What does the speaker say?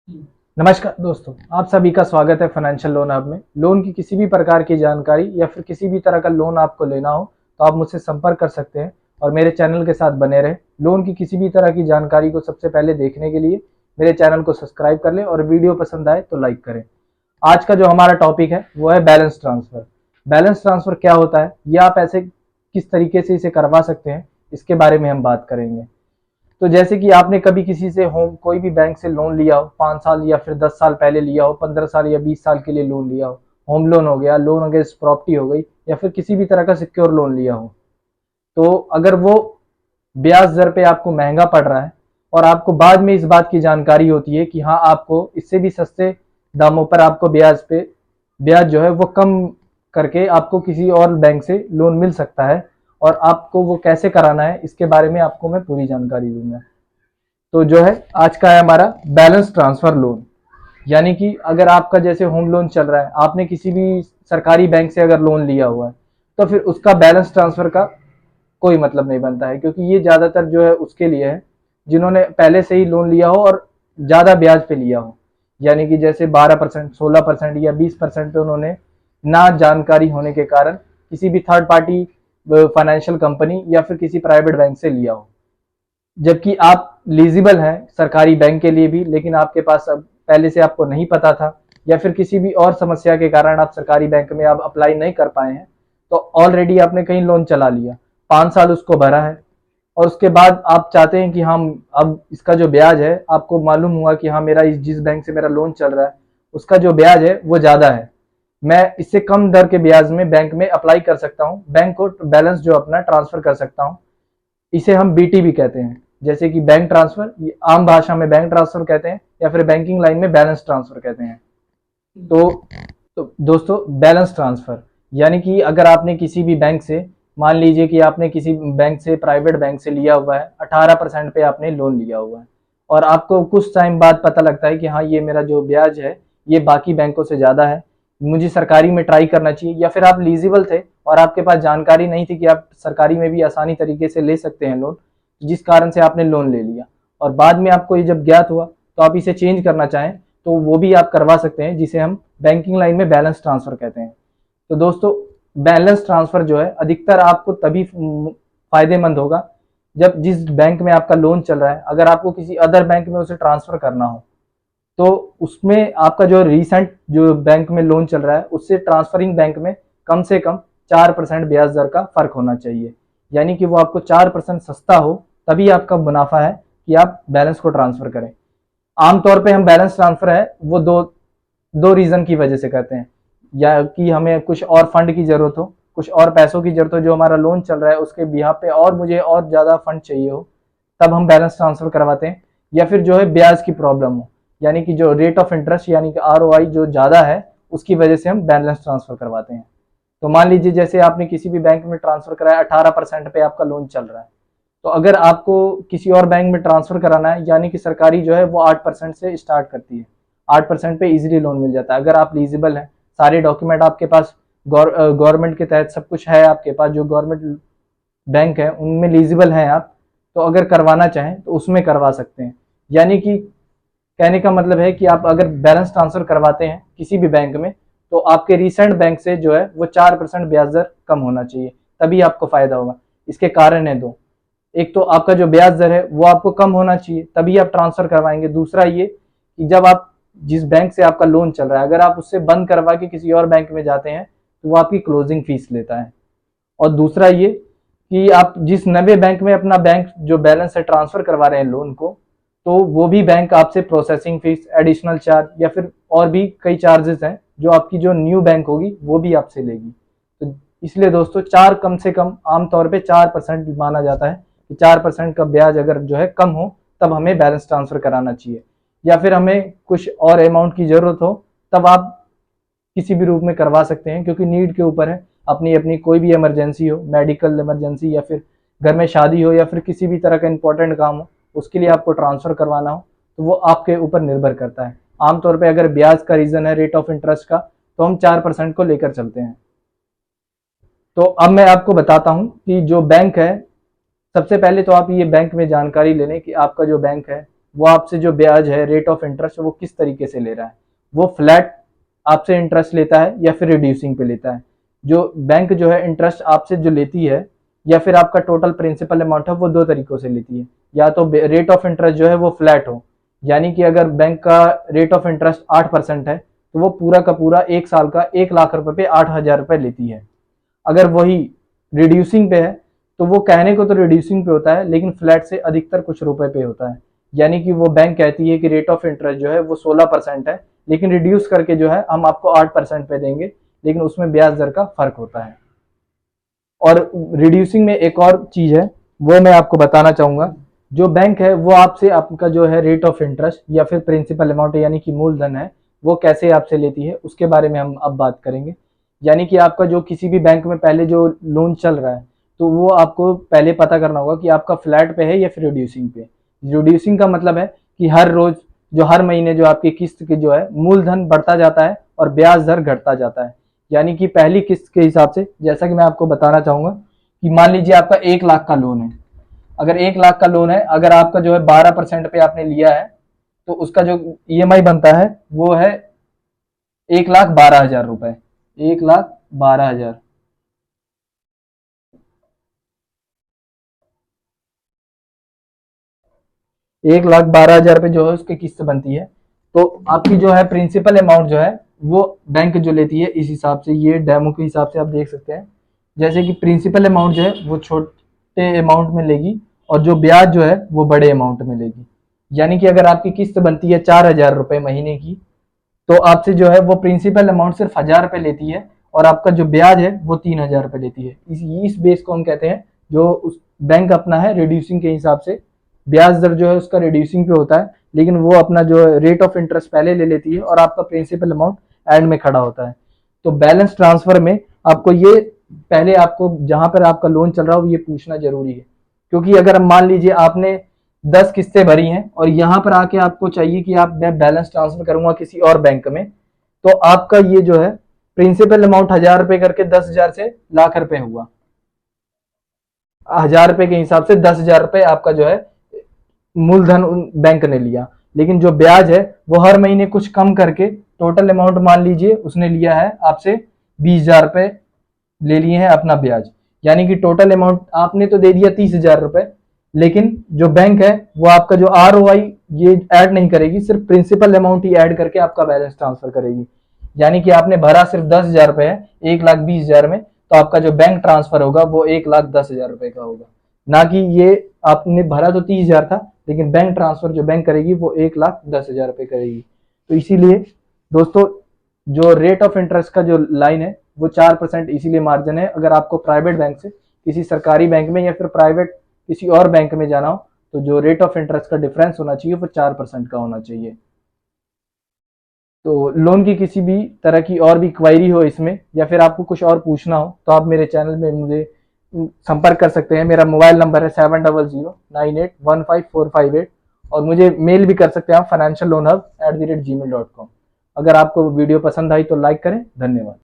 नमस्कार दोस्तों, आप सभी का स्वागत है फाइनेंशियल लोन हब में। लोन की किसी भी प्रकार की जानकारी या फिर किसी भी तरह का लोन आपको लेना हो तो आप मुझसे संपर्क कर सकते हैं और मेरे चैनल के साथ बने रहें। लोन की किसी भी तरह की जानकारी को सबसे पहले देखने के लिए मेरे चैनल को सब्सक्राइब कर लें और वीडियो पसंद आए तो लाइक करें। आज का जो हमारा टॉपिक है वो है बैलेंस ट्रांसफ़र। बैलेंस ट्रांसफ़र क्या होता है, या आप ऐसे किस तरीके से इसे करवा सकते हैं, इसके बारे में हम बात करेंगे। तो जैसे कि आपने कभी किसी से होम कोई भी बैंक से लोन लिया हो, 5 साल या फिर 10 साल पहले लिया हो, 15 साल या 20 साल के लिए लोन लिया हो, होम लोन हो गया, लोन अगेंस्ट प्रॉपर्टी हो गई, या फिर किसी भी तरह का सिक्योर लोन लिया हो, तो अगर वो ब्याज दर पे आपको महंगा पड़ रहा है और आपको बाद में इस बात की जानकारी होती है कि हाँ, आपको इससे भी सस्ते दामों पर आपको ब्याज जो है वो कम करके आपको किसी और बैंक से लोन मिल सकता है, और आपको वो कैसे कराना है इसके बारे में आपको मैं पूरी जानकारी दूंगा। तो जो है आज का है हमारा बैलेंस ट्रांसफर लोन। यानी कि अगर आपका जैसे होम लोन चल रहा है, आपने किसी भी सरकारी बैंक से अगर लोन लिया हुआ है, तो फिर उसका बैलेंस ट्रांसफर का कोई मतलब नहीं बनता है, क्योंकि ये ज़्यादातर जो है उसके लिए है जिन्होंने पहले से ही लोन लिया हो और ज़्यादा ब्याज पे लिया हो। यानी कि जैसे 12%, 16% या 20% पे उन्होंने ना जानकारी होने के कारण किसी भी थर्ड पार्टी फाइनेंशियल कंपनी या फिर किसी प्राइवेट बैंक से लिया हो, जबकि आप एलिजिबल हैं सरकारी बैंक के लिए भी, लेकिन आपके पास अब पहले से आपको नहीं पता था, या फिर किसी भी और समस्या के कारण आप सरकारी बैंक में आप अप्लाई नहीं कर पाए हैं, तो ऑलरेडी आपने कहीं लोन चला लिया, 5 साल उसको भरा है, और उसके बाद आप चाहते हैं कि हम अब इसका जो ब्याज है, आपको मालूम हुआ कि हाँ, मेरा जिस बैंक से मेरा लोन चल रहा है उसका जो ब्याज है वो ज़्यादा है, मैं इससे कम दर के ब्याज में बैंक में अप्लाई कर सकता हूँ, बैंक को बैलेंस जो अपना ट्रांसफर कर सकता हूँ। इसे हम बीटीबी कहते हैं, जैसे कि बैंक ट्रांसफर, ये आम भाषा में बैंक ट्रांसफर कहते हैं, या फिर बैंकिंग लाइन में बैलेंस ट्रांसफर कहते हैं। तो, तो दोस्तों, बैलेंस ट्रांसफर यानी कि अगर आपने किसी भी बैंक से, मान लीजिए कि आपने किसी बैंक से, प्राइवेट बैंक से लिया हुआ है, 18% पे आपने लोन लिया हुआ है, और आपको कुछ टाइम बाद पता लगता है कि हाँ, ये मेरा जो ब्याज है ये बाकी बैंकों से ज़्यादा है, मुझे सरकारी में ट्राई करना चाहिए, या फिर आप एलिजिबल थे और आपके पास जानकारी नहीं थी कि आप सरकारी में भी आसानी तरीके से ले सकते हैं लोन, जिस कारण से आपने लोन ले लिया, और बाद में आपको ये जब ज्ञात हुआ तो आप इसे चेंज करना चाहें तो वो भी आप करवा सकते हैं, जिसे हम बैंकिंग लाइन में बैलेंस ट्रांसफर कहते हैं। तो दोस्तों, बैलेंस ट्रांसफर जो है अधिकतर आपको तभी फायदेमंद होगा जब जिस बैंक में आपका लोन चल रहा है, अगर आपको किसी अदर बैंक में उसे ट्रांसफर करना हो, तो उसमें आपका जो रिसेंट जो बैंक में लोन चल रहा है उससे ट्रांसफरिंग बैंक में कम से कम 4% ब्याज दर का फर्क होना चाहिए। यानी कि वो आपको 4% सस्ता हो, तभी आपका मुनाफा है कि आप बैलेंस को ट्रांसफर करें। आमतौर पे हम बैलेंस ट्रांसफर है वो दो दो रीजन की वजह से करते हैं, या कि हमें कुछ और फंड की जरूरत हो, कुछ और पैसों की जरूरत हो, जो हमारा लोन चल रहा है उसके बिहाफ पे और मुझे और ज्यादा फंड चाहिए हो, तब हम बैलेंस ट्रांसफर करवाते हैं। या फिर जो है ब्याज की प्रॉब्लम हो, यानी कि जो रेट ऑफ इंटरेस्ट यानी कि आरओआई जो ज़्यादा है, उसकी वजह से हम बैलेंस ट्रांसफ़र करवाते हैं। तो मान लीजिए जैसे आपने किसी भी बैंक में ट्रांसफ़र कराया, 18% पे आपका लोन चल रहा है, तो अगर आपको किसी और बैंक में ट्रांसफ़र कराना है, यानी कि सरकारी जो है वो 8% से स्टार्ट करती है, 8% पे इजीली लोन मिल जाता है। अगर आप एलिजिबल हैं, सारे डॉक्यूमेंट आपके पास गवर्नमेंट के तहत सब कुछ है आपके पास, जो गवर्नमेंट बैंक है उनमें एलिजिबल हैं आप, तो अगर करवाना चाहें तो उसमें करवा सकते हैं। यानी कि कहने का मतलब है कि आप अगर बैलेंस ट्रांसफर करवाते हैं किसी भी बैंक में, तो आपके रिसेंट बैंक से जो है वो 4% ब्याज दर कम होना चाहिए, तभी आपको फायदा होगा। इसके कारण है दो, एक तो आपका जो ब्याज दर है वो आपको कम होना चाहिए, तभी आप ट्रांसफर करवाएंगे। दूसरा ये कि जब आप जिस बैंक से आपका लोन चल रहा है, अगर आप उससे बंद करवा के किसी और बैंक में जाते हैं तो वो आपकी क्लोजिंग फीस लेता है। और दूसरा ये कि आप जिस नए बैंक में अपना बैंक जो बैलेंस है ट्रांसफर करवा रहे हैं लोन को, तो वो भी बैंक आपसे प्रोसेसिंग फीस, एडिशनल चार्ज या फिर और भी कई चार्जेस हैं जो आपकी जो न्यू बैंक होगी वो भी आपसे लेगी। तो इसलिए दोस्तों, चार कम से कम आमतौर पे 4% माना जाता है कि 4% का ब्याज अगर जो है कम हो तब हमें बैलेंस ट्रांसफर कराना चाहिए, या फिर हमें कुछ और अमाउंट की जरूरत हो तब आप किसी भी रूप में करवा सकते हैं, क्योंकि नीड के ऊपर है। अपनी अपनी कोई भी इमरजेंसी हो, मेडिकल इमरजेंसी, या फिर घर में शादी हो, या फिर किसी भी तरह का इंपॉर्टेंट काम हो, उसके लिए आपको ट्रांसफर करवाना हो, तो वो आपके ऊपर निर्भर करता है। आमतौर पे अगर ब्याज का रीजन है रेट ऑफ इंटरेस्ट का, तो हम 4% को लेकर चलते हैं। तो अब मैं आपको बताता हूं कि जो बैंक है, सबसे पहले तो आप ये बैंक में जानकारी ले लें कि आपका जो बैंक है वो आपसे जो ब्याज है, रेट ऑफ इंटरेस्ट, वो किस तरीके से ले रहा है। वो फ्लैट आपसे इंटरेस्ट लेता है या फिर रिड्यूसिंग पे लेता है। जो बैंक जो है इंटरेस्ट आपसे जो लेती है या फिर आपका टोटल प्रिंसिपल अमाउंट है, वो दो तरीकों से लेती है। या तो रेट ऑफ इंटरेस्ट जो है वो फ्लैट हो, यानी कि अगर बैंक का रेट ऑफ इंटरेस्ट 8% है तो वो पूरा का पूरा एक साल का 1 लाख रुपए पे 8 हजार रुपए लेती है। अगर वही रिड्यूसिंग पे है तो वो कहने को तो रिड्यूसिंग पे होता है, लेकिन फ्लैट से अधिकतर कुछ रुपए पे होता है। यानी कि वो बैंक कहती है कि रेट ऑफ इंटरेस्ट जो है वो 16% है, लेकिन रिड्यूस करके जो है हम आपको 8% पे देंगे, लेकिन उसमें ब्याज दर का फर्क होता है। और रिड्यूसिंग में एक और चीज है, वो मैं आपको बताना चाहूंगा। जो बैंक है वो आपसे आपका जो है रेट ऑफ इंटरेस्ट या फिर प्रिंसिपल अमाउंट यानी कि मूलधन है, वो कैसे आपसे लेती है उसके बारे में हम अब बात करेंगे। यानी कि आपका जो किसी भी बैंक में पहले जो लोन चल रहा है, तो वो आपको पहले पता करना होगा कि आपका फ्लैट पे है या फिर रिड्यूसिंग पे। रिड्यूसिंग का मतलब है कि हर रोज जो हर महीने जो आपकी किस्त की जो है मूलधन बढ़ता जाता है और ब्याज दर घटता जाता है। यानी कि पहली किस्त के हिसाब से, जैसा कि मैं आपको बताना चाहूंगा कि मान लीजिए आपका 1 लाख का लोन है। अगर 1 लाख का लोन है, अगर आपका जो है 12% पे आपने लिया है, तो उसका जो ईएमआई बनता है वो है 1,12,000 रुपए। 1,12,000। 1,12,000 रुपए जो है उसकी किस्त बनती है। तो आपकी जो है प्रिंसिपल अमाउंट जो है वो बैंक जो लेती है, इस हिसाब से ये डेमो के हिसाब से आप देख सकते हैं। जैसे कि प्रिंसिपल अमाउंट जो है वो छोटे अमाउंट में लेगी और जो ब्याज जो है वो बड़े अमाउंट में लेगी। यानी कि अगर आपकी किस्त बनती है 4,000 रुपए महीने की, तो आपसे जो है वो प्रिंसिपल अमाउंट सिर्फ 1,000 रुपए लेती है और आपका जो ब्याज है वो 3,000 रुपए लेती है। इस बेस को हम कहते हैं, जो उस बैंक अपना है रिड्यूसिंग के हिसाब से, ब्याज दर जो है उसका रिड्यूसिंग पे होता है, लेकिन वो अपना जो रेट ऑफ इंटरेस्ट पहले ले लेती है और आपका प्रिंसिपल अमाउंट एंड में खड़ा होता है। तो बैलेंस ट्रांसफर में आपको ये पहले आपको जहां पर आपका लोन चल रहा हो ये पूछना जरूरी है। क्योंकि अगर मान लीजिए आपने 10 किस्तें भरी हैं और यहाँ पर आके आपको चाहिए कि आप मैं बैलेंस ट्रांसफर करूंगा किसी और बैंक में, तो आपका ये जो है प्रिंसिपल अमाउंट 1,000 रुपए करके 10,000 से लाख रुपए हुआ। 1,000 रुपए के हिसाब से 10,000 रुपए आपका जो है मूलधन बैंक ने लिया, लेकिन जो ब्याज है वो हर महीने कुछ कम करके टोटल अमाउंट मान लीजिए उसने लिया है आपसे 20,000 रुपए ले लिए हैं अपना ब्याज। यानी कि टोटल अमाउंट आपने तो दे दिया 30,000 रुपए, लेकिन जो बैंक है वो आपका जो ROI ये ऐड नहीं करेगी, सिर्फ प्रिंसिपल अमाउंट ही ऐड करके आपका बैलेंस ट्रांसफर करेगी। यानी कि आपने भरा सिर्फ 10,000 रुपए है 1,20,000 में, तो आपका जो बैंक ट्रांसफर होगा वो 1,10,000 रुपए का होगा। ना कि ये आपने भरा तो 30,000 था, लेकिन बैंक ट्रांसफर जो बैंक करेगी वो 1,10,000 रुपए करेगी। तो इसीलिए दोस्तों, जो रेट ऑफ इंटरेस्ट का जो लाइन है वो 4% इसीलिए मार्जिन है। अगर आपको प्राइवेट बैंक से किसी सरकारी बैंक में या फिर प्राइवेट किसी और बैंक में जाना हो, तो जो रेट ऑफ इंटरेस्ट का डिफरेंस होना चाहिए वो 4% का होना चाहिए। तो लोन की किसी भी तरह की और भी क्वायरी हो इसमें, या फिर आपको कुछ और पूछना हो, तो आप मेरे चैनल में मुझे संपर्क कर सकते हैं। मेरा मोबाइल नंबर है 7009815458, और मुझे मेल भी कर सकते हैं आप financialloanhub@gmail.com। अगर आपको वीडियो पसंद आई तो लाइक करें। धन्यवाद।